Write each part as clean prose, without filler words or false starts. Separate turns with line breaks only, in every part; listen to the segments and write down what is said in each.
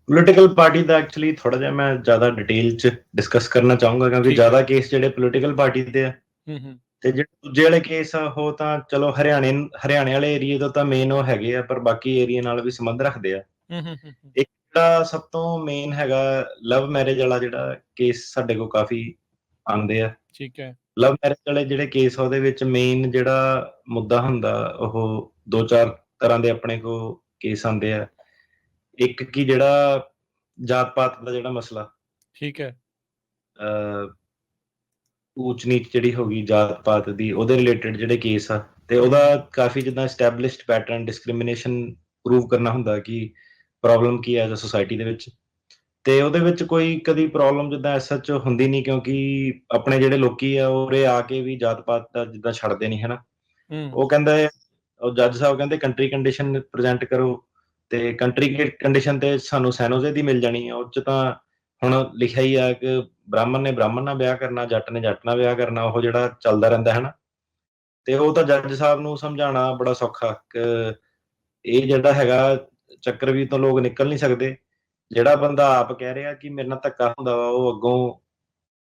Political party ਦਾ actually ਥੋੜਾ ਜਿਹਾ ਮੈਂ ਜ਼ਿਆਦਾ ਡਿਟੇਲ ਚ ਡਿਸਕਸ ਕਰਨਾ ਚਾਹੂੰਗਾ, ਕਿਉਂਕਿ
ਠੀਕ ਹੈ।
ਜ਼ਿਆਦਾ ਕੇਸ ਜਿਹੜੇ ਪੋਲੀਟੀਕਲ ਪਾਰਟੀ ਦੇ ਆ, ਤੇ ਜਿਹੜੇ ਦੂਜੇ ਵਾਲੇ ਕੇਸ ਆ ਉਹ ਤਾਂ ਚਲੋ ਹਰਿਆਣੇ ਵਾਲੇ ਏਰੀਏ ਤੋਂ ਤਾਂ ਮੇਨ ਉਹ ਹੈਗੇ ਆ, ਪਰ ਬਾਕੀ ਏਰੀਆ ਨਾਲ ਵੀ ਸੰਬੰਧ ਰੱਖਦੇ ਆ। ਇੱਕ ਜਿਹੜਾ ਸਭ ਤੋਂ ਮੇਨ ਹੈਗਾ ਲਵ ਮੈਰਿਜ ਵਾਲਾ ਜਿਹੜਾ ਕੇਸ ਸਾਡੇ ਕੋਲ ਕਾਫੀ ਆਉਂਦੇ ਆ।
ਠੀਕ ਹੈ।
ਲਵ ਮੈਰਿਜ ਵਾਲੇ ਜਿਹੜੇ ਕੇਸ ਆ ਉਹਦੇ ਵਿੱਚ ਮੇਨ ਜਿਹੜਾ ਮੁੱਦਾ ਹੁੰਦਾ, ਉਹ ਦੋ ਚਾਰ ਤਰ੍ਹਾਂ ਦੇ ਆਪਣੇ ਕੋਲ ਕੇਸ ਆਉਂਦੇ ਆ। ਇੱਕ ਕੀ ਜਿਹੜਾ ਜਾਤ ਪਾਤ ਦਾ ਜਿਹੜਾ ਮਸਲਾ,
ਠੀਕ ਹੈ।
ਊਚ ਨੀਚ ਜਿਹੜੀ ਹੋ ਗਈ ਜਾਤ ਪਾਤ ਦੀ, ਉਹਦੇ ਰਿਲੇਟਡ ਜਿਹੜੇ ਕੇਸ ਆ, ਤੇ ਉਹਦਾ ਕਾਫੀ ਜਿੱਦਾਂ ਸਟੈਬਲਿਸ਼ਡ ਪੈਟਰਨ ਡਿਸਕ੍ਰਿਮੀਨੇਸ਼ਨ ਪ੍ਰੂਵ ਕਰਨਾ ਹੁੰਦਾ ਕਿ ਪ੍ਰੋਬਲਮ ਕੀ ਹੈ ਐਜ਼ ਅ ਸੁਸਾਇਟੀ ਦੇ ਵਿੱਚ। ਤੇ ਉਹਦੇ ਵਿੱਚ ਕੋਈ ਕਦੀ ਪ੍ਰੋਬਲਮ ਜਿੱਦਾਂ ਐਸ ਸੱਚ ਹੁੰਦੀ ਨਹੀਂ, ਕਿਉਂਕਿ ਆਪਣੇ ਜਿਹੜੇ ਲੋਕੀ ਆ ਉਰੇ ਆ ਕੇ ਵੀ ਜਾਤ ਪਾਤ ਦਾ ਜਿੱਦਾਂ ਛੱਡਦੇ ਨਹੀਂ ਹਨਾ। ਉਹ ਕਹਿੰਦਾ ਉਹ ਜੱਜ ਸਾਹਿਬ ਕਹਿੰਦੇ ਕੰਟਰੀ ਕੰਡੀਸ਼ਨ ਪ੍ਰਜੈਂਟ ਕਰੋ, ਤੇ ਕੰਟਰੀ ਕੰਡੀਸ਼ਨ ਤੇ ਸਾਨੂੰ ਸੈਨੋਜ਼ੇ ਦੀ ਮਿਲ ਜਾਣੀ ਆ। ਉਹ ਚ ਤਾਂ ਹੁਣ ਲਿਖਿਆ ਹੀ ਆ ਕਿ ਬ੍ਰਾਹਮਣ ਨੇ ਬ੍ਰਾਹਮਣ ਨਾਲ ਵਿਆਹ ਕਰਨਾ, ਜੱਟ ਨੇ ਜੱਟ ਨਾਲ ਵਿਆਹ ਕਰਨਾ, ਉਹ ਜਿਹੜਾ ਚੱਲਦਾ ਰਹਿੰਦਾ ਹੈ ਨਾ। ਤੇ ਉਹ ਤਾਂ ਜੱਜ ਸਾਹਿਬ ਨੂੰ ਸਮਝਾਉਣਾ ਬੜਾ ਸੌਖਾ ਕਿ ਇਹ ਜਿਹੜਾ ਹੈਗਾ ਚੱਕਰ ਵੀ ਤੋਂ ਲੋਕ ਨਿਕਲ ਨਹੀਂ ਸਕਦੇ। ਜਿਹੜਾ ਬੰਦਾ ਆਪ ਕਹਿ ਰਿਹਾ ਕਿ ਮੇਰੇ ਨਾਲ ਧੱਕਾ ਹੁੰਦਾ ਵਾ, ਉਹ ਅੱਗੋਂ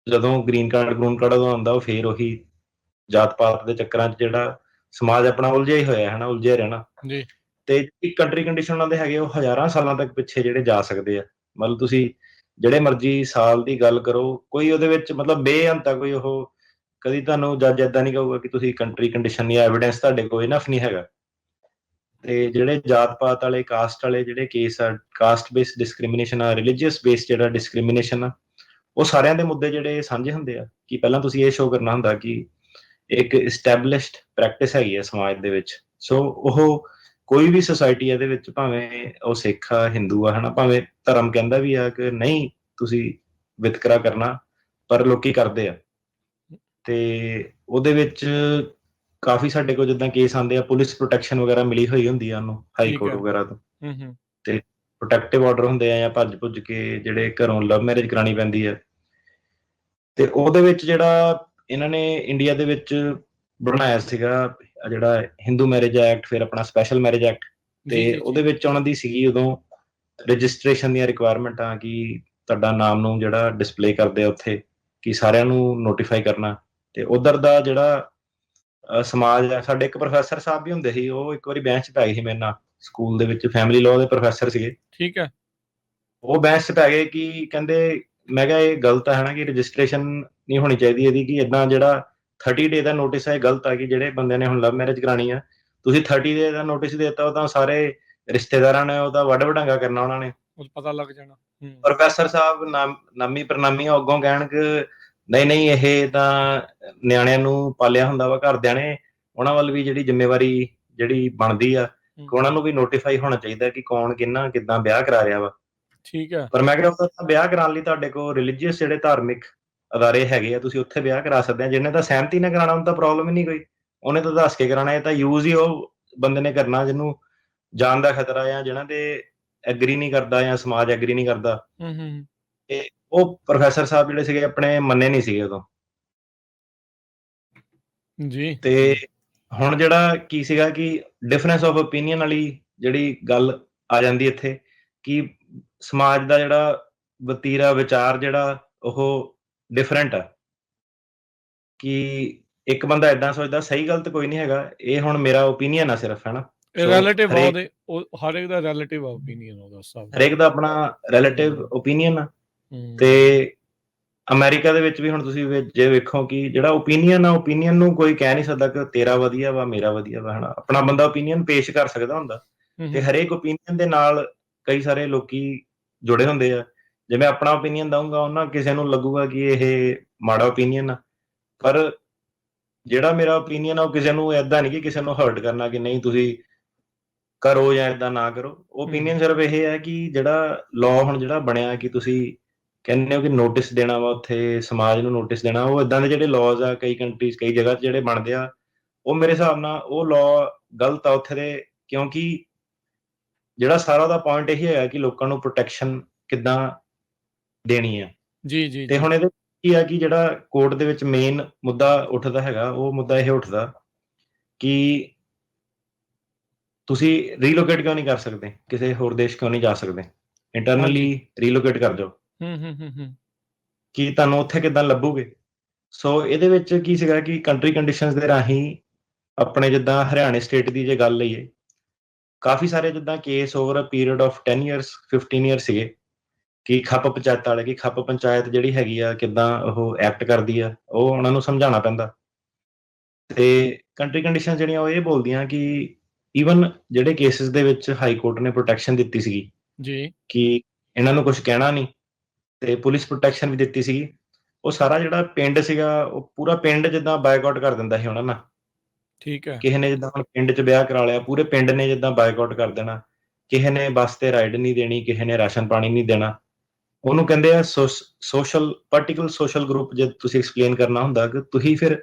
ਜਦੋਂ ਗ੍ਰੀਨ ਕਾਰਡ ਆਉਂਦਾ, ਉਹ ਫੇਰ ਉਹੀ ਜਾਤ ਪਾਤ ਦੇ ਚੱਕਰਾਂ 'ਚ ਜਿਹੜਾ ਸਮਾਜ ਆਪਣਾ ਉਲਝਿਆ ਹੀ ਹੋਇਆ ਹੈ ਨਾ, ਉਲਝਿਆ ਰਹਿਣਾ।
ਜੀ।
ਤੇ ਇੱਕ ਕੰਟਰੀ ਕੰਡੀਸ਼ਨ ਉਹਨਾਂ ਦੇ ਹੈਗੇ, ਉਹ ਹਜ਼ਾਰਾਂ ਸਾਲਾਂ ਤੱਕ ਪਿੱਛੇ ਜਿਹੜੇ ਜਾ ਸਕਦੇ ਆ। ਮਤਲਬ ਤੁਸੀਂ ਜਿਹੜੇ ਮਰਜ਼ੀ ਸਾਲ ਦੀ ਗੱਲ ਕਰੋ, ਕੋਈ ਉਹਦੇ ਵਿੱਚ ਮਤਲਬ ਬੇਅੰਤ ਆ, ਕੋਈ ਉਹ ਕਦੀ ਤੁਹਾਨੂੰ ਜੱਜ ਏਦਾਂ ਨਹੀਂ ਕਹੂਗਾ ਕਿ ਤੁਸੀਂ ਕੰਟਰੀ ਕੰਡੀਸ਼ਨ ਜਾਂ ਐਵੀਡੈਂਸ ਤੁਹਾਡੇ ਕੋਲ ਇਨਫ ਨਹੀਂ ਹੈਗਾ। ਤੇ ਜਿਹੜੇ ਜਾਤ ਪਾਤ ਵਾਲੇ ਕਾਸਟ ਵਾਲੇ ਜਿਹੜੇ ਕੇਸ ਆ, ਕਾਸਟ ਬੇਸਡ ਡਿਸਕ੍ਰਿਮੀਨੇਸ਼ਨ ਆ, ਰਿਲੀਜੀਅਸ ਬੇਸਡ ਜਿਹੜਾ ਡਿਸਕ੍ਰਿਮੀਨੇਸ਼ਨ ਆ, ਉਹ ਸਾਰਿਆਂ ਦੇ ਮੁੱਦੇ ਜਿਹੜੇ ਸਾਂਝੇ ਹੁੰਦੇ ਆ। ਕਿ ਪਹਿਲਾਂ ਤੁਸੀਂ ਇਹ ਸ਼ੋਅ ਕਰਨਾ ਹੁੰਦਾ ਕਿ ਇੱਕ ਇਸਟੈਬਲਿਸ਼ਡ ਪ੍ਰੈਕਟਿਸ ਹੈਗੀ ਹੈ ਸਮਾਜ ਦੇ ਵਿੱਚ। ਸੋ ਉਹ ਕੋਈ ਵੀ ਸੁਸਾਇਟੀ ਇਹਦੇ ਵਿੱਚ, ਭਾਵੇਂ ਉਹ ਸਿੱਖ ਆ, ਹਿੰਦੂ ਆ, ਹਨਾ, ਭਾਵੇਂ ਧਰਮ ਕਹਿੰਦਾ ਵੀ ਆ ਕਿ ਨਹੀਂ ਤੁਸੀਂ ਵਿਤਕਰਾ ਕਰਨਾ, ਪਰ ਲੋਕੀ ਕਰਦੇ ਆ। ਤੇ ਉਹਦੇ ਵਿੱਚ ਕਾਫੀ ਸਾਡੇ ਕੋਲ ਜਿੱਦਾਂ ਕੇਸ ਆਉਂਦੇ ਆ, ਪੁਲਿਸ ਪ੍ਰੋਟੈਕਸ਼ਨ ਵਗੈਰਾ ਮਿਲੀ ਹੋਈ ਹੁੰਦੀ ਆ ਉਹਨੂੰ ਹਾਈ
ਠੀਕ
ਕੋਰਟ
ਹੈ।
ਵਗੈਰਾ ਤੋਂ। ਤੇ ਪ੍ਰੋਟੈਕਟਿਵ ਆਰਡਰ ਹੁੰਦੇ ਆ, ਜਾਂ ਭੱਜ ਭੁੱਜ ਕੇ ਜਿਹੜੇ ਘਰੋਂ ਲਵ ਮੈਰਿਜ ਕਰਾਉਣੀ ਪੈਂਦੀ ਹੈ। ਤੇ ਉਹਦੇ ਵਿੱਚ ਜਿਹੜਾ ਇਹਨਾਂ ਨੇ ਇੰਡੀਆ ਦੇ ਵਿੱਚ ਬਣਾਇਆ ਸੀਗਾ ਜਿਹੜਾ ਹਿੰਦੂ ਮੈਰਿਜ ਐਕਟ, ਫਿਰ ਆਪਣਾ ਸਪੈਸ਼ਲ ਮੈਰਿਜ ਐਕਟ, ਤੇ ਉਹਦੇ ਵਿੱਚ ਉਹਨਾਂ ਦੀ ਸੀਗੀ ਉਦੋਂ ਰਜਿਸਟ੍ਰੇਸ਼ਨ ਦੀਆਂ ਰਿਕੁਆਇਰਮੈਂਟਾਂ ਕਿ ਤੁਹਾਡਾ ਨਾਮ ਨੂੰ ਜਿਹੜਾ ਡਿਸਪਲੇ ਕਰਦੇ ਆ ਉੱਥੇ, ਕਿ ਸਾਰਿਆਂ ਨੂੰ ਨੋਟੀਫਾਈ ਕਰਨਾ। ਤੇ ਉਧਰ ਦਾ ਜਿਹੜਾ ਸਮਾਜ ਹੈ, ਸਾਡੇ ਇੱਕ ਪ੍ਰੋਫੈਸਰ ਸਾਹਿਬ ਵੀ ਹੁੰਦੇ ਸੀ, ਉਹ ਇੱਕ ਵਾਰੀ ਬਹਿਸ 'ਚ ਪੈ ਗਏ ਸੀ ਮੇਰੇ ਨਾਲ, ਸਕੂਲ ਦੇ ਵਿੱਚ ਫੈਮਿਲੀ ਲਾਅ ਦੇ ਪ੍ਰੋਫੈਸਰ ਸੀਗੇ।
ਠੀਕ ਹੈ।
ਉਹ ਬਹਿਸ 'ਚ ਪੈ ਗਏ ਕਿ ਕਹਿੰਦੇ, ਮੈਂ ਕਿਹਾ ਇਹ ਗਲਤ ਹੈ ਨਾ, ਕਿ ਰਜਿਸਟ੍ਰੇਸ਼ਨ ਨਹੀਂ ਹੋਣੀ ਚਾਹੀਦੀ ਇਹਦੀ, ਕਿ ਇਦਾਂ ਜਿਹੜਾ 30 ਡੇ ਦਾ ਨੋਟਿਸ ਹੈ, ਇਹ ਗਲਤ ਹੈ। ਕਿ ਜਿਹੜੇ ਬੰਦੇ ਨੇ ਹੁਣ ਲਵ ਮੈਰਿਜ ਕਰਾਣੀ ਆ, ਤੁਸੀਂ 30 ਡੇ ਦਾ ਨੋਟਿਸ ਦੇ ਦਿੱਤਾ, ਉਹ ਤਾਂ ਸਾਰੇ ਰਿਸ਼ਤੇਦਾਰਾਂ ਨੇ ਉਹਦਾ ਵੱਡ ਵਡਾਂਗਾ ਕਰਨਾ, ਉਹਨਾਂ ਨੇ
ਪਤਾ ਲੱਗ ਜਾਣਾ।
ਪ੍ਰੋਫੈਸਰ ਸਾਹਿਬ ਨਾਮੀ ਪ੍ਰਨਾਮੀ ਅੱਗੋਂ ਕਹਿਣ ਕਿ ਨਹੀਂ ਨਹੀਂ, ਇਹ ਤਾਂ ਨਿਆਣਿਆਂ ਨੂੰ ਪਾਲਿਆ ਹੁੰਦਾ ਵਾ ਘਰਦਿਆਂ ਨੇ, ਉਹਨਾਂ ਵੱਲ ਵੀ ਜਿਹੜੀ ਜ਼ਿੰਮੇਵਾਰੀ ਜਿਹੜੀ ਬਣਦੀ ਆ, ਉਹਨਾਂ ਨੂੰ ਵੀ ਨੋਟੀਫਾਈ ਹੋਣਾ ਚਾਹੀਦਾ ਕਿ ਕੌਣ ਕਿੰਨਾ ਕਿੱਦਾਂ ਵਿਆਹ ਕਰਾ ਰਿਹਾ ਵਾ।
ਠੀਕ ਹੈ।
ਪਰ ਮੈਂ ਕਿਹਾ ਉਹ ਵਿਆਹ ਕਰਾਉਣ ਲਈ ਤੁਹਾਡੇ ਕੋਲ ਰਿਲੀਜੀਅਸ ਜਿਹੜੇ ਧਾਰਮਿਕ ਅਦਾਰੇ ਹੈਗੇ ਆ, ਤੁਸੀਂ ਉੱਥੇ ਵਿਆਹ ਕਰਾ ਸਕਦੇ ਆ। ਜਿਹਨੇ ਤਾਂ ਸਹਿਮਤੀ ਨਾਲ ਕਰਾਉਣਾ, ਉਹਨੂੰ ਤਾਂ ਪ੍ਰੋਬਲਮ ਹੀ ਨਹੀਂ ਕੋਈ, ਉਹਨੇ ਤਾਂ ਦੱਸ ਕੇ ਕਰਾਉਣਾ। ਇਹ ਤਾਂ ਯੂਜ਼ ਹੀ ਉਹ ਬੰਦੇ ਨੇ ਕਰਨਾ ਜਿਹਨੂੰ ਜਾਨ ਦਾ ਖਤਰਾ, ਜਾਂ ਜਿਹਨਾਂ ਤੇ ਐਗਰੀ ਨਹੀਂ ਕਰਦਾ, ਜਾਂ ਸਮਾਜ ਐਗਰੀ ਨਹੀਂ ਕਰਦਾ। ਤੇ ਉਹ ਪ੍ਰੋਫੈਸਰ ਸਾਹਿਬ ਜਿਹੜੇ ਸੀਗੇ ਆਪਣੇ ਮੰਨੇ ਨਹੀਂ ਸੀਗੇ ਉਦੋਂ।
ਜੀ।
ਤੇ ਹੁਣ ਜਿਹੜਾ ਕੀ ਸੀਗਾ ਕਿ ਡਿਫਰੈਂਸ ਆਫ ਓਪੀਨੀਅਨ ਵਾਲੀ ਜਿਹੜੀ ਗੱਲ ਆ ਜਾਂਦੀ ਇੱਥੇ, ਕਿ ਸਮਾਜ ਦਾ ਜਿਹੜਾ ਵਤੀਰਾ ਵਿਚਾਰ ਜਿਹੜਾ ਉਹ ਡਿਫਰੈਂਟ ਆ। ਕਿ ਇੱਕ ਬੰਦਾ ਏਦਾਂ ਸੋਚਦਾ, ਸਹੀ ਗਲਤ ਕੋਈ ਨਹੀਂ ਹੈਗਾ, ਇਹ ਹੁਣ ਮੇਰਾ ਓਪੀਨੀਅਨ ਆ ਸਿਰਫ, ਹੈ ਨਾ।
ਰਿਲੇਟਿਵ ਆ ਉਹਦੇ, ਹਰ ਇੱਕ ਦਾ ਰਿਲੇਟਿਵ ਓਪੀਨੀਅਨ ਉਹਦਾ ਸਭ,
ਹਰੇਕ ਦਾ ਆਪਣਾ ਰਿਲੇਟਿਵ ਓਪੀਨੀਅਨ ਆ। ਤੇ ਅਮਰੀਕਾ ਦੇ ਵਿੱਚ ਵੀ ਹੁਣ ਤੁਸੀਂ ਜੇ ਵੇਖੋ ਕਿ ਜਿਹੜਾ ਓਪੀਨੀਅਨ ਆ, ਓਪੀਨੀਅਨ ਨੂੰ ਕੋਈ ਕਹਿ ਨਹੀਂ ਸਕਦਾ ਕਿ ਤੇਰਾ ਵਧੀਆ ਵਾ ਮੇਰਾ ਵਧੀਆ ਵਾ, ਹਨਾ। ਆਪਣਾ ਬੰਦਾ ਓਪੀਨੀਅਨ ਪੇਸ਼ ਕਰ ਸਕਦਾ ਹੁੰਦਾ, ਤੇ ਹਰੇਕ ਓਪੀਨੀਅਨ ਦੇ ਨਾਲ ਕਈ ਸਾਰੇ ਲੋਕੀ ਜੁੜੇ ਹੁੰਦੇ ਆ। ਜੇ ਮੈਂ ਆਪਣਾ ਓਪੀਨੀਅਨ ਦਊਂਗਾ, ਉਹਨਾਂ ਕਿਸੇ ਨੂੰ ਲੱਗੂਗਾ ਕਿ ਇਹ ਮਾੜਾ ਓਪੀਨੀਅਨ ਆ। ਪਰ ਜਿਹੜਾ ਮੇਰਾ ਓਪੀਨੀਅਨ ਆ, ਉਹ ਕਿਸੇ ਨੂੰ ਏਦਾਂ ਨਹੀਂ ਕਿ ਕਿਸੇ ਨੂੰ ਹਰਟ ਕਰਨਾ, ਕਿ ਨਹੀਂ ਤੁਸੀਂ ਕਰੋ ਜਾਂ ਏਦਾਂ ਨਾ ਕਰੋ। ਓਪੀਨੀਅਨ ਸਿਰਫ ਇਹ ਹੈ ਕਿ ਜਿਹੜਾ ਲਾਅ ਹੁਣ ਜਿਹੜਾ ਬਣਿਆ, ਕਿ ਤੁਸੀਂ ਕਹਿੰਦੇ ਹੋ ਕਿ ਨੋਟਿਸ ਦੇਣਾ ਵਾ ਉੱਥੇ, ਸਮਾਜ ਨੂੰ ਨੋਟਿਸ ਦੇਣਾ, ਉਹ ਇਦਾਂ ਦੇ ਜਿਹੜੇ ਲਾਜ਼ ਆ ਕਈ ਕੰਟਰੀਜ਼, ਕਈ ਜਗ੍ਹਾ 'ਚ ਜਿਹੜੇ ਬਣਦੇ ਆ, ਉਹ ਮੇਰੇ ਹਿਸਾਬ ਨਾਲ ਉਹ ਲਾਅ ਗਲਤ ਆ ਉੱਥੇ ਦੇ। ਕਿਉਂਕਿ ਜਿਹੜਾ ਸਾਰਾ ਉਹਦਾ ਪੁਆਇੰਟ ਇਹੀ ਹੈਗਾ ਕਿ ਲੋਕਾਂ ਨੂੰ ਪ੍ਰੋਟੈਕਸ਼ਨ ਕਿੱਦਾਂ ਦੇਣੀ ਆ।
ਜੀ ਜੀ।
ਤੇ ਹੁਣ ਇਹਦੇ ਕੀ ਆ ਕਿ ਜਿਹੜਾ ਕੋਰਟ ਦੇ ਵਿੱਚ ਮੇਨ ਮੁੱਦਾ ਉੱਠਦਾ ਹੈਗਾ, ਉਹ ਮੁੱਦਾ ਇਹ ਉੱਠਦਾ ਕਿ ਤੁਸੀਂ ਰੀਲੋਕੇਟ ਕਿਉਂ ਨਹੀਂ ਕਰ ਸਕਦੇ, ਕਿਸੇ ਹੋਰ ਦੇਸ਼ ਕਿਉਂ ਨਹੀਂ ਜਾ ਸਕਦੇ। ਇੰਟਰਨਲੀ ਰੀਲੋਕੇਟ ਕਰ ਜਾਓ ਕਿ ਤੁਹਾਨੂੰ ਉੱਥੇ ਕਿੱਦਾਂ ਲੱਭੂਗੇ। ਸੋ ਇਹਦੇ ਵਿੱਚ ਕੀ ਸੀਗਾ ਕਿ ਕੰਟਰੀ ਕੰਡੀਸ਼ਨਸ ਦੇ ਰਾਹੀਂ ਆਪਣੇ ਜਿੱਦਾਂ ਹਰਿਆਣੇ ਸਟੇਟ ਦੀ ਜੇ ਗੱਲ ਲਈਏ, ਕਾਫੀ ਸਾਰੇ ਜਿੱਦਾਂ case over a period of 10 years 15 years ਸੀਗੇ ਕਿ ਖੱਪ ਪੰਚਾਇਤ ਵਾਲੇ, ਕਿ ਖੱਪ ਪੰਚਾਇਤ ਜਿਹੜੀ ਹੈਗੀ ਆ ਕਿੱਦਾਂ ਉਹ ਐਕਟ ਕਰਦੀ ਆ, ਉਹ ਉਹਨਾਂ ਨੂੰ ਸਮਝਾਉਣਾ ਪੈਂਦਾ। ਤੇ ਕੰਟਰੀ ਕੰਡੀਸ਼ਨ ਜਿਹੜੀਆਂ ਉਹ ਇਹ ਬੋਲਦੀਆਂ ਕਿ ਈਵਨ ਜਿਹੜੇ ਕੇਸਿਸ ਦੇ ਵਿੱਚ ਹਾਈ ਕੋਰਟ ਨੇ ਪ੍ਰੋਟੈਕਸ਼ਨ ਦਿੱਤੀ ਸੀਗੀ
ਜੀ
ਕਿ ਇਹਨਾਂ ਨੂੰ ਕੁਝ ਕਹਿਣਾ ਨਹੀਂ, ਤੇ ਪੁਲਿਸ ਪ੍ਰੋਟੈਕਸ਼ਨ ਵੀ ਦਿੱਤੀ ਸੀਗੀ, ਉਹ ਸਾਰਾ ਜਿਹੜਾ ਪਿੰਡ ਸੀਗਾ ਉਹ ਪੂਰਾ ਪਿੰਡ ਜਿੱਦਾਂ ਬਾਈਕਾਟ ਕਰ ਦਿੰਦਾ ਸੀ ਉਹਨਾਂ ਨਾਲ।
ਠੀਕ ਹੈ।
ਕਿਸੇ ਨੇ ਜਿੱਦਾਂ ਹੁਣ ਪਿੰਡ 'ਚ ਵਿਆਹ ਕਰਾ ਲਿਆ, ਪੂਰੇ ਪਿੰਡ ਨੇ ਜਿੱਦਾਂ ਬਾਈਕਾਟ ਕਰ ਦੇਣਾ, ਕਿਸੇ ਨੇ ਬੱਸ ਤੇ ਰਾਈਡ ਨਹੀਂ ਦੇਣੀ, ਕਿਸੇ ਨੇ ਰਾਸ਼ਨ ਪਾਣੀ ਨਹੀਂ ਦੇਣਾ। ਉਹਨੂੰ ਕਹਿੰਦੇ ਆ ਸੋਸ਼ਲ ਪਾਰਟੀਕਲ ਸੋਸ਼ਲ ਗਰੁੱਪ। ਜੇ ਤੁਸੀਂ ਐਕਸਪਲੇਨ ਕਰਨਾ ਹੁੰਦਾ ਕਿ ਤੁਸੀਂ ਫਿਰ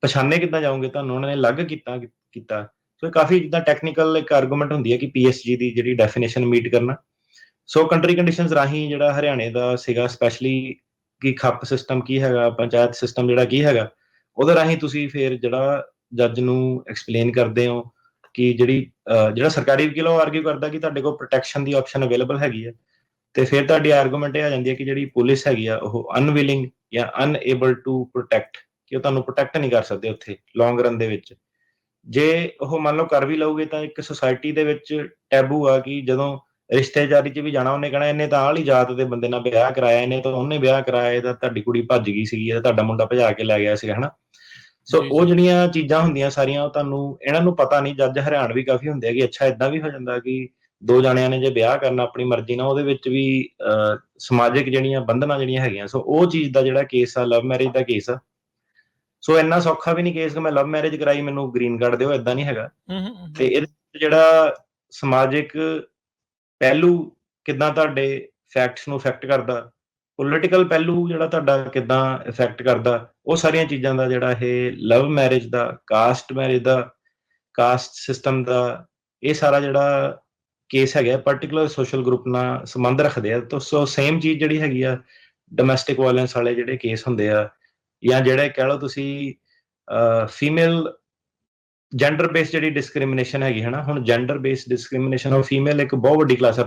ਪਛਾਣੇ ਕਿੱਦਾਂ ਜਾਓਗੇ, ਤੁਹਾਨੂੰ ਉਹਨਾਂ ਨੇ ਅਲੱਗ ਕੀਤਾ। ਸੋ ਇਹ ਕਾਫੀ ਜਿੱਦਾਂ ਟੈਕਨੀਕਲ ਇੱਕ ਆਰਗੂਮੈਂਟ ਹੁੰਦੀ ਹੈ ਕਿ PSG ਦੀ ਜਿਹੜੀ ਡੈਫੀਨੇਸ਼ਨ ਮੀਟ ਕਰਨਾ। ਸੋ ਕੰਟਰੀ ਕੰਡੀਸ਼ਨਸ ਰਾਹੀਂ ਜਿਹੜਾ ਹਰਿਆਣੇ ਦਾ ਸੀਗਾ ਸਪੈਸ਼ਲੀ ਕਿ ਖੱਪ ਸਿਸਟਮ ਕੀ ਹੈਗਾ, ਪੰਚਾਇਤ ਸਿਸਟਮ ਜਿਹੜਾ ਕੀ ਹੈਗਾ, ਉਹਦੇ ਰਾਹੀਂ ਤੁਸੀਂ ਫਿਰ ਜਿਹੜਾ ਜੱਜ ਨੂੰ ਐਕਸਪਲੇਨ ਕਰਦੇ ਹੋ ਕਿ ਜਿਹੜਾ ਸਰਕਾਰੀ ਵਕੀਲ ਉਹ ਆਰਗੂ ਕਰਦਾ ਕਿ ਤੁਹਾਡੇ ਕੋਲ ਪ੍ਰੋਟੈਕਸ਼ਨ ਦੀ ਆਪਸ਼ਨ ਅਵੇਲੇਬਲ ਹੈਗੀ ਹੈ, ਤੇ ਫਿਰ ਤੁਹਾਡੀ ਆਰਗੂਮੈਂਟ ਇਹ ਆ ਜਾਂਦੀ ਹੈ ਕਿ ਜਿਹੜੀ ਪੁਲਿਸ ਹੈਗੀ ਆ ਉਹ ਅਨਵਿਲਿੰਗ ਜਾਂ ਅਨਏਬਲ ਟੂ ਪ੍ਰੋਟੈਕਟ, ਕਿ ਉਹ ਤੁਹਾਨੂੰ ਪ੍ਰੋਟੈਕਟ ਨਹੀਂ ਕਰ ਸਕਦੇ ਉੱਥੇ ਲੌਂਗ ਰਨ ਦੇ ਵਿੱਚ। ਜੇ ਉਹ ਮੰਨ ਲਓ ਕਰ ਵੀ ਲਓਗੇ ਤਾਂ ਇੱਕ ਸੁਸਾਇਟੀ ਦੇ ਵਿੱਚ ਟੈਬੂ ਆ ਕਿ ਜਦੋਂ ਰਿਸ਼ਤੇਦਾਰੀ 'ਚ ਵੀ ਜਾਣਾ, ਉਹਨੇ ਕਹਿਣਾ ਇਹਨੇ ਤਾਂ ਆਲੀ ਜਾਤ ਦੇ ਬੰਦੇ ਨਾਲ ਵਿਆਹ ਕਰਾਇਆ, ਇਹਨੇ ਤਾਂ ਉਹਨੇ ਵਿਆਹ ਕਰਾਇਆ, ਇਹਦਾ ਤੁਹਾਡੀ ਕੁੜੀ ਭੱਜ ਗਈ ਸੀਗੀ, ਇਹਦਾ ਤੁਹਾਡਾ ਮੁੰਡਾ ਭਜਾ ਕੇ ਲੈ ਗਿਆ ਸੀਗਾ, ਹਨਾ। ਸੋ ਉਹ ਜਿਹੜੀਆਂ ਚੀਜ਼ਾਂ ਹੁੰਦੀਆਂ ਸਾਰੀਆਂ ਉਹ ਤੁਹਾਨੂੰ ਇਹਨਾਂ ਨੂੰ ਪਤਾ ਨਹੀਂ। ਜੱਜ ਹੈਰਾਨ ਵੀ ਕਾਫੀ ਹੁੰਦੇ ਆ ਕਿ ਅੱਛਾ ਇਦਾਂ ਵੀ ਹੋ ਜਾਂਦਾ ਕਿ ਦੋ ਜਣਿਆਂ ਨੇ ਜੇ ਵਿਆਹ ਕਰਨਾ ਆਪਣੀ ਮਰਜ਼ੀ ਨਾਲ, ਉਹਦੇ ਵਿੱਚ ਵੀ ਸਮਾਜਿਕ ਜਿਹੜੀਆਂ ਬੰਧਨਾਂ ਜਿਹੜੀਆਂ ਹੈਗੀਆਂ। ਸੋ ਉਹ ਚੀਜ਼ ਦਾ ਜਿਹੜਾ ਕੇਸ ਆ, ਲਵ ਮੈਰਿਜ ਦਾ ਕੇਸ ਆ। ਸੋ ਇੰਨਾ ਸੌਖਾ ਵੀ ਨਹੀਂ ਕੇਸ ਕਿ ਮੈਂ ਲਵ ਮੈਰਿਜ ਕਰਾਈ ਮੈਨੂੰ ਗ੍ਰੀਨ ਕਾਰਡ ਦਿਓ, ਏਦਾਂ ਨਹੀਂ ਹੈਗਾ। ਤੇ ਇਹਦੇ ਜਿਹੜਾ ਸਮਾਜਿਕ ਪਹਿਲੂ ਕਿੱਦਾਂ ਤੁਹਾਡੇ ਫੈਕਟਸ ਨੂੰ ਇਫੈਕਟ ਕਰਦਾ, ਪੋਲੀਟੀਕਲ ਪਹਿਲੂ ਜਿਹੜਾ ਤੁਹਾਡਾ ਕਿੱਦਾਂ ਇਫੈਕਟ ਕਰਦਾ, ਉਹ ਸਾਰੀਆਂ ਚੀਜ਼ਾਂ ਦਾ ਜਿਹੜਾ ਇਹ ਲਵ ਮੈਰਿਜ ਦਾ, ਕਾਸਟ ਮੈਰਿਜ ਦਾ, ਕਾਸਟ ਸਿਸਟਮ ਦਾ, ਇਹ ਸਾਰਾ ਜਿਹੜਾ ਕੇਸ ਹੈਗਾ ਪਾਰਟਿਕੂਲਰ ਸੋਸ਼ਲ ਗਰੁੱਪ ਨਾਲ ਸੰਬੰਧ ਰੱਖਦੇ ਆ। ਤਾਂ ਸੋ ਸੇਮ ਚੀਜ਼ ਜਿਹੜੀ ਹੈਗੀ ਆ ਡੋਮੈਸਟਿਕ ਵਾਇਲੈਂਸ ਵਾਲੇ ਜਿਹੜੇ ਕੇਸ ਹੁੰਦੇ ਆ, ਜਾਂ ਜਿਹੜੇ ਕਹਿ ਲਓ ਤੁਸੀਂ ਫੀਮੇਲ ਜੈਂਡਰ ਬੇਸਡ ਜਿਹੜੀ ਡਿਸਕ੍ਰਿਮੀਨੇਸ਼ਨ ਹੈਗੀ ਹੈ ਨਾ। ਹੁਣ ਜੈਂਡਰ ਬੇਸਡ ਡਿਸਕ੍ਰਿਮੀਨੇਸ਼ਨ ਉਹ ਫੀਮੇਲ ਇੱਕ ਬਹੁਤ ਵੱਡੀ ਕਲਾਸ ਆ,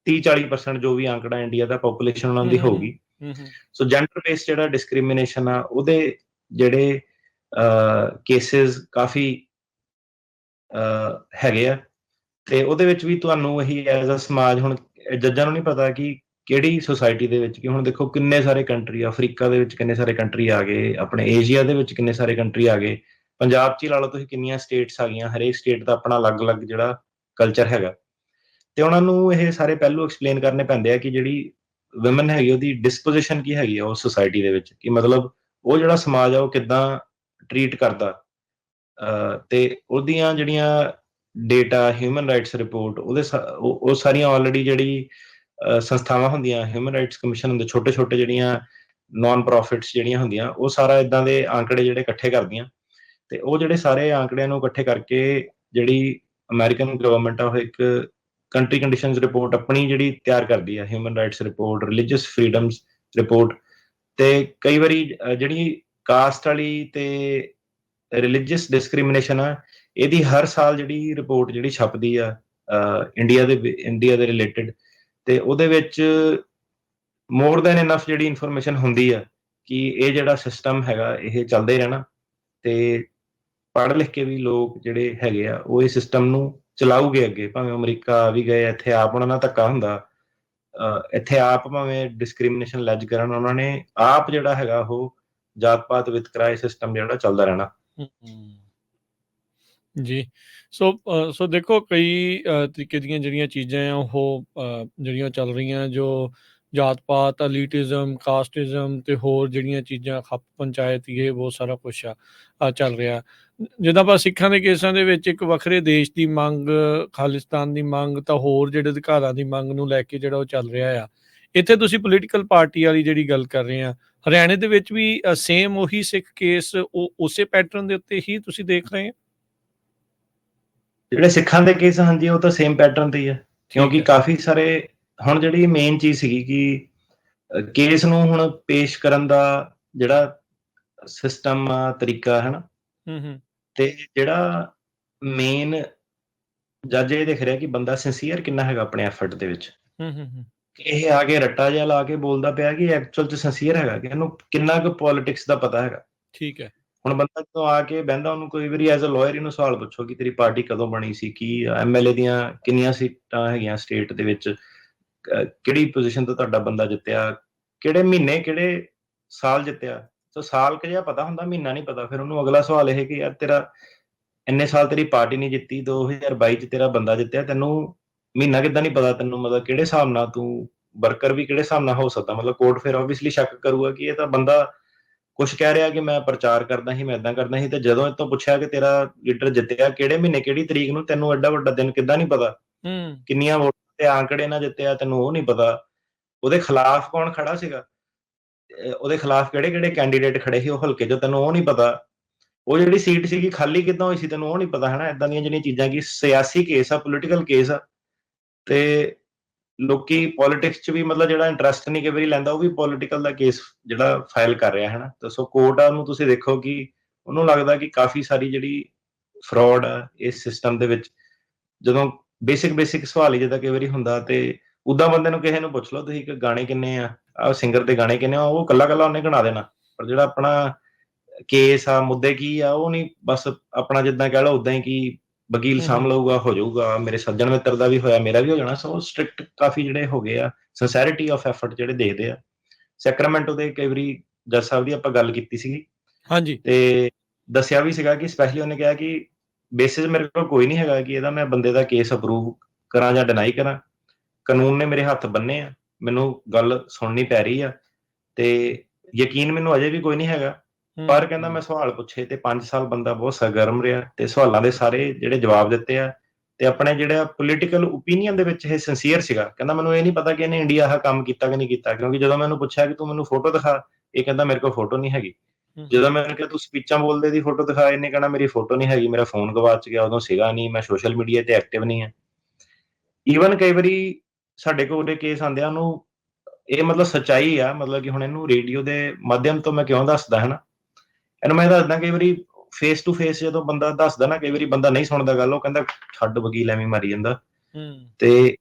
30-40% ਜੋ ਵੀ ਆંકੜਾ ਇੰਡੀਆ ਦਾ ਪੋਪੂਲੇਸ਼ਨ ਉਹਨਾਂ ਦੀ ਹੋਊਗੀ। ਸੋ ਜੈਂਡਰ ਬੇਸਡ ਜਿਹੜਾ ਡਿਸਕ੍ਰਿਮੀਨੇਸ਼ਨ ਆ ਉਹਦੇ ਜਿਹੜੇ ਕੇਸਿਸ ਕਾਫੀ ਹੈਗੇ ਆ, ਤੇ ਉਹਦੇ ਵਿੱਚ ਵੀ ਤੁਹਾਨੂੰ ਇਹੀ ਐਜ਼ ਅ ਸਮਾਜ, ਹੁਣ ਜੱਜਾਂ ਨੂੰ ਨਹੀਂ ਪਤਾ ਕਿ ਕਿਹੜੀ ਸੁਸਾਇਟੀ ਦੇ ਵਿੱਚ, ਕਿ ਹੁਣ ਦੇਖੋ ਕਿੰਨੇ ਸਾਰੇ ਕੰਟਰੀ, ਅਫਰੀਕਾ ਦੇ ਵਿੱਚ ਕਿੰਨੇ ਸਾਰੇ ਕੰਟਰੀ ਆ ਗਏ, ਆਪਣੇ ਏਸ਼ੀਆ ਦੇ ਵਿੱਚ ਕਿੰਨੇ ਸਾਰੇ ਕੰਟਰੀ ਆ ਗਏ, ਪੰਜਾਬ 'ਚ ਹੀ ਲਾ ਲਓ ਤੁਸੀਂ ਕਿੰਨੀਆਂ ਸਟੇਟਸ ਆ ਗਈਆਂ, ਹਰੇਕ ਸਟੇਟ ਦਾ ਆਪਣਾ ਅਲੱਗ-ਅਲੱਗ ਜਿਹੜਾ ਕਲਚਰ ਹੈਗਾ। ਤੇ ਉਹਨਾਂ ਨੂੰ ਇਹ ਸਾਰੇ ਪਹਿਲੂ ਐਕਸਪਲੇਨ ਕਰਨੇ ਪੈਂਦੇ ਆ ਕਿ ਜਿਹੜੀ ਵੂਮਨ ਹੈਗੀ ਉਹਦੀ ਡਿਸਪੋਜੀਸ਼ਨ ਕੀ ਹੈਗੀ ਆ ਉਸ ਸੁਸਾਇਟੀ ਦੇ ਵਿੱਚ, ਕਿ ਮਤਲਬ ਉਹ ਜਿਹੜਾ ਸਮਾਜ ਆ ਉਹ ਕਿੱਦਾਂ ਟਰੀਟ ਕਰਦਾ। ਤੇ ਉਹਦੀਆਂ ਜਿਹੜੀਆਂ ਡੇਟਾ, ਹਿਊਮਨ ਰਾਈਟਸ ਰਿਪੋਰਟ, ਉਹ ਸਾਰੀਆਂ ਆਲਰੇਡੀ ਜਿਹੜੀ ਸੰਸਥਾਵਾਂ ਹੁੰਦੀਆਂ, ਹਿਊਮਨ ਰਾਈਟਸ ਕਮਿਸ਼ਨ ਹੁੰਦੇ, ਛੋਟੇ-ਛੋਟੇ ਜਿਹੜੀਆਂ ਨਾਨ ਪ੍ਰੋਫਿਟਸ ਜਿਹੜੀਆਂ ਹੁੰਦੀਆਂ, ਉਹ ਸਾਰਾ ਇਦਾਂ ਦੇ ਆંકੜੇ ਜਿਹੜੇ ਇਕੱਠੇ ਕਰਦੀਆਂ। ਤੇ ਉਹ ਜਿਹੜੇ ਸਾਰੇ ਆંકੜਿਆਂ ਨੂੰ ਇਕੱਠੇ ਕਰਕੇ ਜਿਹੜੀ ਅਮਰੀਕਨ ਗਵਰਨਮੈਂਟ ਆ ਉਹ ਇੱਕ ਕੰਟਰੀ ਕੰਡੀਸ਼ਨਸ ਰਿਪੋਰਟ ਆਪਣੀ ਜਿਹੜੀ ਤਿਆਰ ਕਰਦੀ ਆ, human rights report, religious freedoms report. ਤੇ ਕਈ ਵਾਰੀ ਜਿਹੜੀ ਕਾਸਟ ਵਾਲੀ ਤੇ ਰਿਲੀਜੀਅਸ ਡਿਸਕ੍ਰਿਮੀਨੇਸ਼ਨ ਆ, ਇਹਦੀ ਹਰ ਸਾਲ ਜਿਹੜੀ ਰਿਪੋਰਟ ਜਿਹੜੀ ਛਪਦੀ ਆ ਇੰਡੀਆ ਦੇ ਰਿਲੇਟਡ, ਤੇ ਉਹਦੇ ਵਿੱਚ ਮੋਰ ਦੈਨ ਇਨਫ ਜਿਹੜੀ ਇਨਫੋਰਮੇਸ਼ਨ ਹੁੰਦੀ ਆ ਕਿ ਇਹ ਜਿਹੜਾ ਸਿਸਟਮ ਹੈਗਾ ਇਹ ਚੱਲਦਾ ਹੀ ਰਹਿਣਾ। ਤੇ ਪੜ੍ਹ ਲਿਖ ਕੇ ਵੀ ਲੋਕ ਜਿਹੜੇ ਹੈਗੇ ਆ ਉਹ ਇਹ ਸਿਸਟਮ ਨੂੰ ਚਲਾਉਗੇ ਅੱਗੇ, ਭਾਵੇਂ ਅਮਰੀਕਾ ਵੀ ਗਏ, ਇੱਥੇ ਆਪ ਉਹਨਾਂ ਨਾਲ ਧੱਕਾ ਹੁੰਦਾ, ਇੱਥੇ ਆਪ ਭਾਵੇਂ ਡਿਸਕ੍ਰਿਮੀਨੇਸ਼ਨ ਲੈਜ ਕਰਨ, ਉਹਨਾਂ ਨੇ ਆਪ ਜਿਹੜਾ ਹੈਗਾ ਉਹ ਜਾਤ ਪਾਤ ਵਿਤਕਰਾ ਸਿਸਟਮ ਜਿਹੜਾ ਚੱਲਦਾ ਰਹਿਣਾ।
ਜੀ। ਸੋ ਦੇਖੋ ਕਈ ਤਰੀਕੇ ਦੀਆਂ ਜਿਹੜੀਆਂ ਚੀਜ਼ਾਂ ਆ ਉਹ ਜਿਹੜੀਆਂ ਚੱਲ ਰਹੀਆਂ, ਜੋ ਜਾਤ ਪਾਤ, ਐਲੀਟਿਜ਼ਮ, ਕਾਸਟਿਜ਼ਮ ਤੇ ਹੋਰ ਜਿਹੜੀਆਂ ਚੀਜ਼ਾਂ, ਖੱਪ ਪੰਚਾਇਤ, ਇਹ ਬਹੁਤ ਸਾਰਾ ਕੁਛ ਆ ਚੱਲ ਰਿਹਾ। ਜਿੱਦਾਂ ਆਪਾਂ ਸਿੱਖਾਂ ਦੇ ਕੇਸਾਂ ਦੇ ਵਿੱਚ ਇੱਕ ਵੱਖਰੇ ਦੇਸ਼ ਦੀ ਮੰਗ, ਖਾਲਿਸਤਾਨ ਦੀ ਮੰਗ, ਤਾਂ ਹੋਰ ਜਿਹੜੇ ਅਧਿਕਾਰਾਂ ਦੀ ਮੰਗ ਨੂੰ ਲੈ ਕੇ ਜਿਹੜਾ ਉਹ ਚੱਲ ਰਿਹਾ ਆ। ਇੱਥੇ ਤੁਸੀਂ ਪੋਲੀਟੀਕਲ ਪਾਰਟੀ ਵਾਲੀ ਜਿਹੜੀ ਗੱਲ ਕਰ ਰਹੇ ਆ, ਹਰਿਆਣੇ ਦੇ ਵਿੱਚ ਵੀ ਸੇਮ ਉਹੀ ਸਿੱਖ ਕੇਸ ਉਸੇ ਪੈਟਰਨ ਦੇ ਉੱਤੇ ਹੀ ਤੁਸੀਂ ਦੇਖ ਰਹੇ ਆ?
ਜਿਹੜੇ ਸਿੱਖਾਂ ਦੇ ਕੇਸ, ਹਾਂਜੀ, ਉਹ ਤਾਂ ਸੇਮ ਪੈਟਰਨ ਤੇ ਹੀ ਆ, ਕਿਉਂਕਿ ਕਾਫੀ ਸਾਰੇ ਹੁਣ ਜਿਹੜੀ ਮੇਨ ਚੀਜ਼ ਸੀਗੀ ਕਿ ਕੇਸ ਨੂੰ ਹੁਣ ਪੇਸ਼ ਕਰਨ ਦਾ ਜਿਹੜਾ ਸਿਸਟਮ ਆ, ਤਰੀਕਾ ਹੈ ਨਾ, ਤੇ ਜਿਹੜਾ ਮੇਨ ਜੱਜ ਇਹ ਦੇਖ ਰਿਹਾ ਕਿ ਬੰਦਾ ਸਿੰਸੀਅਰ ਕਿੰਨਾ ਹੈਗਾ ਆਪਣੇ ਐਫਰਟ ਦੇ ਵਿੱਚ। ਕਿ ਇਹ ਆ ਕੇ ਰੱਟਾ ਜਿਹਾ ਲਾ ਕੇ ਬੋਲਦਾ ਪਿਆ ਕਿ ਐਕਚੁਅਲ ਚ ਸਿੰਸੀਅਰ ਹੈਗਾ, ਕਿ ਇਹਨੂੰ ਕਿੰਨਾ ਕੁ ਪੋਲਿਟਿਕਸ ਦਾ ਪਤਾ ਹੈਗਾ।
ਠੀਕ ਹੈ।
ਹੁਣ ਬੰਦਾ ਜਦੋਂ ਆ ਕੇ ਬਹਿੰਦਾ, ਉਹਨੂੰ ਕੋਈ ਵਾਰੀ ਐਜ਼ ਅ ਲਾਇਰ ਇਹਨੂੰ ਸਵਾਲ ਪੁੱਛੋ ਕਿ ਤੇਰੀ ਪਾਰਟੀ ਕਦੋਂ ਬਣੀ ਸੀ, ਕੀ ਐਮਐਲਏ ਦੀਆਂ ਕਿੰਨੀਆਂ ਸੀਟਾਂ ਹੈਗੀਆਂ ਸਟੇਟ ਦੇ ਵਿੱਚ, ਕਿਹੜੀ ਪੋਜੀਸ਼ਨ ਤੋਂ ਤੁਹਾਡਾ ਬੰਦਾ ਜਿੱਤਿਆ, ਕਿਹੜੇ ਮਹੀਨੇ ਕਿਹੜੇ ਸਾਲ ਜਿੱਤਿਆ। ਸੋ ਸਾਲ ਕਿ ਜਿਹਾ ਪਤਾ ਹੁੰਦਾ, ਮਹੀਨਾ ਨਹੀਂ ਪਤਾ। ਫਿਰ ਉਹਨੂੰ ਅਗਲਾ ਸਵਾਲ ਇਹ ਕਿ ਯਾਰ ਤੇਰਾ ਇੰਨੇ ਸਾਲ ਤੇਰੀ ਪਾਰਟੀ ਨਹੀਂ ਜਿੱਤੀ, 2022 ਚ ਤੇਰਾ ਬੰਦਾ ਜਿੱਤਿਆ, ਤੈਨੂੰ ਮਹੀਨਾ ਕਿੱਦਾਂ ਨਹੀਂ ਪਤਾ, ਤੈਨੂੰ ਮਤਲਬ ਕਿਹੜੇ ਹਿਸਾਬ ਨਾਲ ਤੂੰ ਵਰਕਰ ਵੀ ਕਿਹੜੇ ਹਿਸਾਬ ਨਾਲ ਹੋ ਸਕਦਾ। ਮਤਲਬ ਕੋਰਟ ਫਿਰ ਆਬਵੀਅਸਲੀ ਸ਼ੱਕ ਕਰੂਗਾ ਕਿ ਇਹ ਤਾਂ ਬੰਦਾ ਕੁਛ ਕਹਿ ਰਿਹਾ ਕਿ ਮੈਂ ਪ੍ਰਚਾਰ ਕਰਦਾ ਸੀ, ਮੈਂ ਏਦਾਂ ਕਰਦਾ ਸੀ, ਤੇ ਜਦੋਂ ਇਹ ਤੋਂ ਪੁੱਛਿਆ ਕਿ ਤੇਰਾ ਲੀਡਰ ਜਿੱਤਿਆ ਕਿਹੜੇ ਮਹੀਨੇ ਕਿਹੜੀ ਤਰੀਕ ਨੂੰ, ਤੈਨੂੰ ਐਡਾ ਵੱਡਾ ਦਿਨ ਕਿੱਦਾਂ ਨਹੀਂ ਪਤਾ, ਕਿੰਨੀਆਂ ਵੋਟਾਂ ਤੇ ਆંકੜੇ ਨਾਲ ਜਿੱਤਿਆ, ਤੈਨੂੰ ਉਹ ਨਹੀਂ ਪਤਾ, ਉਹਦੇ ਖਿਲਾਫ ਕੌਣ ਖੜਾ ਸੀਗਾ, ਉਹਦੇ ਖਿਲਾਫ ਕਿਹੜੇ ਕਿਹੜੇ ਕੈਂਡੀਡੇਟ ਖੜੇ ਸੀ ਉਹ ਹਲਕੇ 'ਚ, ਤੈਨੂੰ ਉਹ ਨਹੀਂ ਪਤਾ, ਉਹ ਜਿਹੜੀ ਸੀਟ ਸੀਗੀ ਖਾਲੀ ਕਿੱਦਾਂ ਹੋਈ ਸੀ, ਤੈਨੂੰ ਉਹ ਨਹੀਂ ਪਤਾ। ਹਨਾ, ਏਦਾਂ ਦੀਆਂ ਜਿਹੜੀਆਂ ਚੀਜ਼ਾਂ ਕਿ ਸਿਆਸੀ ਕੇਸ ਆ, ਪੋਲੀਟੀਕਲ ਕੇਸ ਆ, ਤੇ ਲੋਕੀ ਪੋਲਿਟਿਕਸ 'ਚ ਵੀ ਮਤਲਬ ਜਿਹੜਾ ਇੰਟਰਸਟ ਨਹੀਂ ਕਈ ਵਾਰੀ ਲੈਂਦਾ, ਉਹ ਵੀ ਪੋਲੀਟੀਕਲ ਦਾ ਕੇਸ ਜਿਹੜਾ ਫਾਈਲ ਕਰ ਰਿਹਾ। ਹਨਾ, ਤਾਂ ਸੋ ਕੋਰਟ ਆ ਨੂੰ ਤੁਸੀਂ ਦੇਖੋ ਕਿ ਉਹਨੂੰ ਲੱਗਦਾ ਕਿ ਕਾਫੀ ਸਾਰੀ ਜਿਹੜੀ ਫਰਾਡ ਆ ਇਸ ਸਿਸਟਮ ਦੇ ਵਿੱਚ, ਜਦੋਂ ਬੇਸਿਕ ਸਵਾਲ ਹੀ ਜਿੱਦਾਂ ਕਈ ਵਾਰੀ ਹੁੰਦਾ, ਤੇ ਉਦਾਂ ਬੰਦੇ ਨੂੰ ਕਿਸੇ ਨੂੰ ਪੁੱਛ ਲਓ ਤੁਸੀਂ ਕਿ ਗਾਣੇ ਕਿੰਨੇ ਆ ਸਿੰਗਰ ਦੇ ਗਾਣੇ ਕਿੰਨੇ ਆ, ਉਹ ਕੱਲਾ ਕੱਲਾ ਉਹਨੇ ਗਿਣਾ ਦੇਣਾ। ਪਰ ਜਿਹੜਾ ਆਪਣਾ ਕੇਸ ਆ, ਮੁੱਦੇ ਕੀ ਆ, ਉਹ ਨਹੀਂ, ਬਸ ਆਪਣਾ ਜਿੱਦਾਂ ਕਹਿ ਲਓ ਉਦਾਂ ਹੀ ਕਿ ਵਕੀਲ ਸਾਂਭ ਲਊਗਾ, ਹੋ ਜਾਊਗਾ। ਮੇਰੇ ਸੱਜਣ ਮਿੱਤਰ ਦਾ ਵੀ ਹੋਇਆ, ਮੇਰਾ ਵੀ ਹੋ ਜਾਣਾ। ਸੋ ਸਟ੍ਰਿਕਟ ਕਾਫੀ ਜਿਹੜੇ ਹੋ ਗਏ ਆ, ਸਿੰਸੈਰਿਟੀ ਆਫ ਐਫਰਟ ਜਿਹੜੇ ਦੇਖਦੇ ਆ। ਸੈਕਰਾਮੈਂਟੋ ਦੇ ਕਈ ਵਾਰੀ ਜੱਜ ਸਾਹਿਬ ਦੀ ਆਪਾਂ ਗੱਲ ਕੀਤੀ ਸੀਗੀ,
ਹਾਂਜੀ,
ਤੇ ਦੱਸਿਆ ਵੀ ਸੀਗਾ ਕਿ ਸਪੈਸ਼ਲੀ ਉਹਨੇ ਕਿਹਾ ਕਿ ਬੇਸਿਸ ਮੇਰੇ ਕੋਲ ਕੋਈ ਨਹੀਂ ਹੈਗਾ ਕਿ ਇਹਦਾ ਮੈਂ ਬੰਦੇ ਦਾ ਕੇਸ ਅਪਰੂਵ ਕਰਾਂ ਜਾਂ ਡਿਨਾਈ ਕਰਾਂ, ਕਾਨੂੰਨ ਨੇ ਮੇਰੇ ਹੱਥ ਬੰਨੇ ਆ, ਮੈਨੂੰ ਗੱਲ ਸੁਣਨੀ ਪੈ ਰਹੀ ਆ, ਤੇ ਯਕੀਨ ਮੈਨੂੰ ਅਜੇ ਵੀ ਕੋਈ ਨਹੀਂ ਹੈਗਾ। ਪਰ ਕਹਿੰਦਾ ਮੈਂ ਸਵਾਲ ਪੁੱਛੇ ਤੇ 5 ਸਾਲ ਬੰਦਾ ਬਹੁਤ ਸਰਗਰਮ ਰਿਹਾ, ਤੇ ਸਵਾਲਾਂ ਦੇ ਸਾਰੇ ਜਿਹੜੇ ਜਵਾਬ ਦਿੱਤੇ ਆ, ਤੇ ਆਪਣੇ ਜਿਹੜਾ ਪੋਲੀਟੀਕਲ ਓਪੀਨੀਅਨ ਦੇ ਵਿੱਚ ਇਹ ਸਿੰਸੀਅਰ ਸੀਗਾ। ਕਹਿੰਦਾ ਮੈਨੂੰ ਇਹ ਨਹੀਂ ਪਤਾ ਕਿ ਇਹਨੇ ਇੰਡੀਆ ਆਹ ਕੰਮ ਕੀਤਾ ਕਿ ਨਹੀਂ ਕੀਤਾ, ਕਿਉਂਕਿ ਜਦੋਂ ਮੈਂ ਉਹਨੂੰ ਪੁੱਛਿਆ ਕਿ ਤੂੰ ਮੈਨੂੰ ਫੋਟੋ ਦਿਖਾ, ਇਹ ਕਹਿੰਦਾ ਮੇਰੇ ਕੋਲ ਫੋਟੋ ਨਹੀਂ ਹੈਗੀ। ਜਦੋਂ ਮੈਂ ਉਹਨੂੰ ਕਿਹਾ ਤੂੰ ਸਪੀਚਾਂ ਬੋਲਦੇ ਦੀ ਫੋਟੋ ਦਿਖਾ, ਇਹਨੇ ਕਹਿਣਾ ਮੇਰੀ ਫੋਟੋ ਨਹੀਂ ਹੈਗੀ, ਮੇਰਾ ਫੋਨ ਗਵਾਚ ਗਿਆ, ਉਦੋਂ ਸੀਗਾ ਨਹੀਂ, ਮੈਂ ਸੋਸ਼ਲ ਮੀਡੀਆ ਤੇ ਐਕਟਿਵ ਨਹੀਂ ਹੈ। ਈਵਨ ਕਈ ਵਾਰੀ ਸਾਡੇ ਕੋਲ ਉਹਦੇ ਕੇਸ ਆਉਂਦੇ ਆ, ਉਹਨੂੰ ਇਹ ਮਤਲਬ ਸੱਚਾਈ ਆ, ਮਤਲਬ ਕਿ ਹੁਣ ਇਹਨੂੰ ਰੇਡੀਓ ਦੇ ਮਾਧਿਅਮ ਤੋਂ ਮੈਂ ਕਿਉਂ ਦੱਸਦਾ, ਹਨਾ, ਇਹਨੂੰ ਮੈਂ ਦੱਸਦਾ ਕਈ ਵਾਰੀ ਫੇਸ ਟੂ ਫੇਸ ਜਦੋਂ ਬੰਦਾ ਦੱਸਦਾ ਨਾ, ਕਈ ਵਾਰੀ ਬੰਦਾ ਨਹੀਂ ਸੁਣਦਾ ਗੱਲ, ਉਹ ਕਹਿੰਦਾ ਛੱਡ ਵਕੀਲ ਐਵੇਂ ਮਾਰੀ ਜਾਂਦਾ। ਤੇ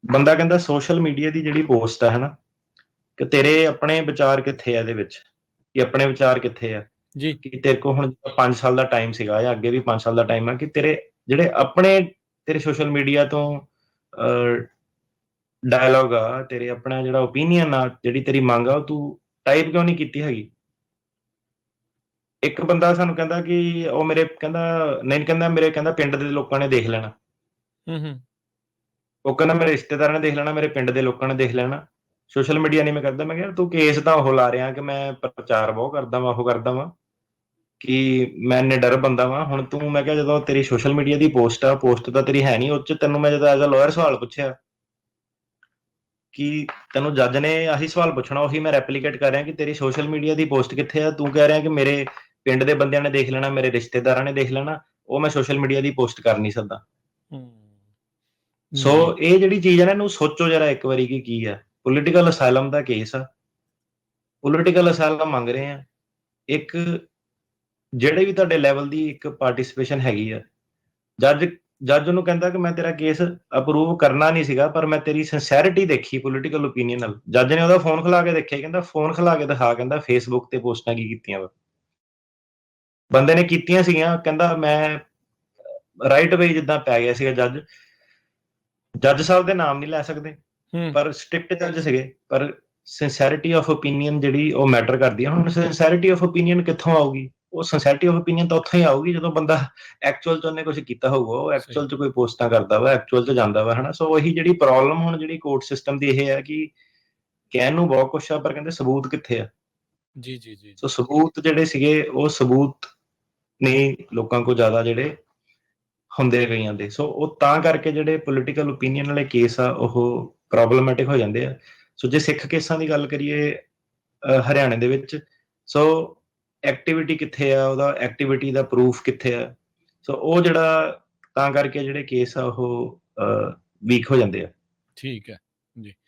ਬੰਦਾ ਕਹਿੰਦਾ ਸੋਸ਼ਲ ਮੀਡੀਆ ਦੀ ਜਿਹੜੀ ਪੋਸਟ ਆ, ਹਨਾ, ਕਿ ਤੇਰੇ ਆਪਣੇ ਵਿਚਾਰ ਕਿੱਥੇ ਆ ਇਹਦੇ ਵਿੱਚ, ਕਿ ਆਪਣੇ ਵਿਚਾਰ ਕਿੱਥੇ ਆ,
ਜੀ,
ਕਿ ਤੇਰੇ ਕੋਲ ਹੁਣ 5 ਸਾਲ ਦਾ ਟਾਈਮ ਸੀਗਾ ਜਾਂ ਅੱਗੇ ਵੀ 5 ਸਾਲ ਦਾ ਟਾਈਮ ਆ, ਕਿ ਤੇਰੇ ਜਿਹੜੇ ਆਪਣੇ ਤੇਰੇ ਸੋਸ਼ਲ ਮੀਡੀਆ ਤੋਂ ਡਾਇਲੋਗ ਆ, ਤੇਰੇ ਆਪਣਾ ਜਿਹੜਾ ਓਪੀਨੀਅਨ ਆ, ਜਿਹੜੀ ਤੇਰੀ ਮੰਗ ਆ, ਉਹ ਤੂੰ ਟਾਈਪ ਕਿਉਂ ਨਹੀਂ ਕੀਤੀ ਹੈਗੀ। ਇੱਕ ਬੰਦਾ ਸਾਨੂੰ ਕਹਿੰਦਾ ਕਿ ਉਹ ਮੇਰੇ ਕਹਿੰਦਾ ਨਹੀਂ, ਕਹਿੰਦਾ ਮੇਰੇ ਕਹਿੰਦਾ ਪਿੰਡ ਦੇ ਲੋਕਾਂ ਨੇ ਦੇਖ ਲੈਣਾ, ਉਹ ਕਹਿੰਦਾ ਮੇਰੇ ਰਿਸ਼ਤੇਦਾਰਾਂ ਨੇ ਦੇਖ ਲੈਣਾ, ਮੇਰੇ ਪਿੰਡ ਦੇ ਲੋਕਾਂ ਨੇ ਦੇਖ ਲੈਣਾ, ਸੋਸ਼ਲ ਮੀਡੀਆ ਨਹੀਂ ਮੈਂ ਕਰਦਾ। ਮੈਂ ਕਿਹਾ ਤੂੰ ਕੇਸ ਤਾਂ ਉਹ ਲਾ ਰਿਹਾ ਕਿ ਮੈਂ ਪ੍ਰਚਾਰ ਬਹੁਤ ਕਰਦਾ ਵਾਂ, ਉਹ ਕਰਦਾ ਵਾਂ, ਕਿ ਮੈਂ ਨਿਡਰ ਬੰਦਾ ਵਾਂ। ਹੁਣ ਤੂੰ, ਮੈਂ ਕਿਹਾ ਜਦੋਂ ਤੇਰੀ ਸੋਸ਼ਲ ਮੀਡੀਆ ਦੀ ਪੋਸਟ ਆ, ਪੋਸਟ ਤਾਂ ਤੇਰੀ ਹੈ ਨਹੀਂ, ਉਹ 'ਚ ਤੈਨੂੰ ਮੈਂ ਜਦੋਂ ਐਜ਼ ਅ ਲਾਇਰ ਸਵਾਲ ਪੁੱਛਿਆ ਕਿ ਤੈਨੂੰ ਜੱਜ ਨੇ ਆਹੀ ਸਵਾਲ ਪੁੱਛਣਾ, ਉਹੀ ਮੈਂ ਰੈਪਲੀਕੇਟ ਕਰ ਰਿਹਾ ਕਿ ਤੇਰੀ ਸੋਸ਼ਲ ਮੀਡੀਆ ਦੀ ਪੋਸਟ ਕਿੱਥੇ ਆ। ਤੂੰ ਕਹਿ ਰਿਹਾ ਕਿ ਮੇਰੇ ਪਿੰਡ ਦੇ ਬੰਦਿਆਂ ਨੇ ਦੇਖ ਲੈਣਾ, ਮੇਰੇ ਰਿਸ਼ਤੇਦਾਰਾਂ ਨੇ ਦੇਖ ਲੈਣਾ, ਉਹ ਮੈਂ ਸੋਸ਼ਲ ਮੀਡੀਆ ਦੀ ਪੋਸਟ ਕਰ ਨਹੀਂ ਸਕਦਾ। ਸੋ
ਜੀ,
ਇਹ ਜਿਹੜੀ ਚੀਜ਼ ਹੈ ਨਾ, ਇਹਨੂੰ ਸੋਚੋ ਜਰਾ ਇੱਕ ਵਾਰੀ ਕਿ ਕੀ ਆ। ਪੋਲੀਟੀਕਲ ਅਸਾਈਲਮ ਦਾ ਕੇਸ ਆ, ਪੋਲੀਟੀਕਲ ਅਸਾਈਲਮ ਮੰਗ ਰਹੇ ਆ। ਇੱਕ ਜਿਹੜੇ ਵੀ ਤੁਹਾਡੇ ਲੈਵਲ ਦੀ ਇੱਕ ਪਾਰਟਿਸਿਪੇਸ਼ਨ ਹੈਗੀ ਆ, ਜੱਜ ਜੱਜ ਉਹਨੂੰ ਕਹਿੰਦਾ ਕਿ ਮੈਂ ਤੇਰਾ ਕੇਸ ਅਪਰੂਵ ਕਰਨਾ ਨਹੀਂ ਸੀਗਾ, ਪਰ ਮੈਂ ਤੇਰੀ ਸਿੰਸੈਰਿਟੀ ਦੇਖੀ ਪੋਲੀਟੀਕਲ ਓਪੀਨੀਅਨ ਨਾਲ। ਜੱਜ ਨੇ ਉਹਦਾ ਫੋਨ ਖਿਲਾ ਕੇ ਦੇਖਿਆ, ਕਹਿੰਦਾ ਫੋਨ ਖਿਲਾ ਕੇ ਦਿਖਾ, ਕਹਿੰਦਾ ਫੇਸਬੁੱਕ ਤੇ ਪੋਸਟਾਂ ਕੀ ਕੀਤੀਆਂ ਵਾ। ਬੰਦੇ ਨੇ ਕੀਤੀਆਂ ਸੀਗੀਆਂ, ਕਹਿੰਦਾ ਮੈਂ ਰਾਈਟ ਵੇ ਜਿੱਦਾਂ ਪੈ ਗਿਆ ਸੀਗਾ। ਜੱਜ ਸਾਹਿਬ ਦੇ ਨਾਮ ਨਹੀਂ ਲੈ ਸਕਦੇ, ਪਰ ਸਟ੍ਰਿਕਟ ਜੱਜ ਸੀਗੇ, ਪਰ ਸਿੰਸੈਰਿਟੀ ਆਫ ਓਪੀਨੀਅਨ ਜਿਹੜੀ ਉਹ ਮੈਟਰ ਕਰਦੀ ਆ। ਹੁਣ ਸਿੰਸੈਰਿਟੀ ਆਫ ਓਪੀਨੀਅਨ ਕਿੱਥੋਂ ਆਊਗੀ? ਉਹ ਸਿੰਸੈਰਿਟੀ ਆਫ ਓਪੀਨੀਅਨ ਤਾਂ ਉੱਥੋਂ ਹੀ ਆਊਗੀ ਜਦੋਂ ਬੰਦਾ ਐਕਚੁਅਲ ਚ ਉਹਨੇ ਕੁਝ ਕੀਤਾ ਹੋਊਗਾ, ਉਹ ਐਕਚੁਅਲ ਚ ਕੋਈ ਪੋਸਟਾਂ ਕਰਦਾ ਵਾ, ਐਕਚੁਅਲ ਚ ਜਾਂਦਾ ਵਾ, ਹਨਾ। ਸੋ ਉਹੀ ਜਿਹੜੀ ਪ੍ਰੋਬਲਮ ਹੁਣ ਜਿਹੜੀ ਕੋਰਟ ਸਿਸਟਮ ਦੀ ਇਹ ਹੈ ਕਿ ਕਹਿਣ ਨੂੰ ਬਹੁਤ ਕੁਛ ਆ, ਪਰ ਕਹਿੰਦੇ ਸਬੂਤ ਕਿੱਥੇ ਆ।
ਜੀ, ਜੀ, ਜੀ,
ਸੋ ਸਬੂਤ ਜਿਹੜੇ ਸੀਗੇ, ਉਹ ਸਬੂਤ ਨਹੀਂ ਲੋਕਾਂ ਕੋਲ ਜ਼ਿਆਦਾ ਜਿਹੜੇ ਹੁੰਦੇ ਕਈਆਂ ਦੇ। ਸੋ ਉਹ ਤਾਂ ਕਰਕੇ ਜਿਹੜੇ ਪੋਲੀਟੀਕਲ ਓਪੀਨੀਅਨ ਵਾਲੇ ਕੇਸ ਆ, ਉਹ ਪ੍ਰੋਬਲਮੈਟਿਕ ਹੋ ਜਾਂਦੇ ਆ। ਸੋ ਜੇ ਸਿੱਖ ਕੇਸਾਂ ਦੀ ਗੱਲ ਕਰੀਏ ਹਰਿਆਣੇ ਦੇ ਵਿੱਚ, ਸੋ ਐਕਟੀਵਿਟੀ ਕਿੱਥੇ ਆ, ਉਹਦਾ ਐਕਟੀਵਿਟੀ ਦਾ ਪ੍ਰੂਫ ਕਿੱਥੇ ਆ। ਸੋ ਉਹ ਜਿਹੜਾ ਤਾਂ ਕਰਕੇ ਜਿਹੜੇ ਕੇਸ ਆ ਉਹ ਵੀਕ ਹੋ ਜਾਂਦੇ ਆ।
ਠੀਕ ਹੈ ਜੀ।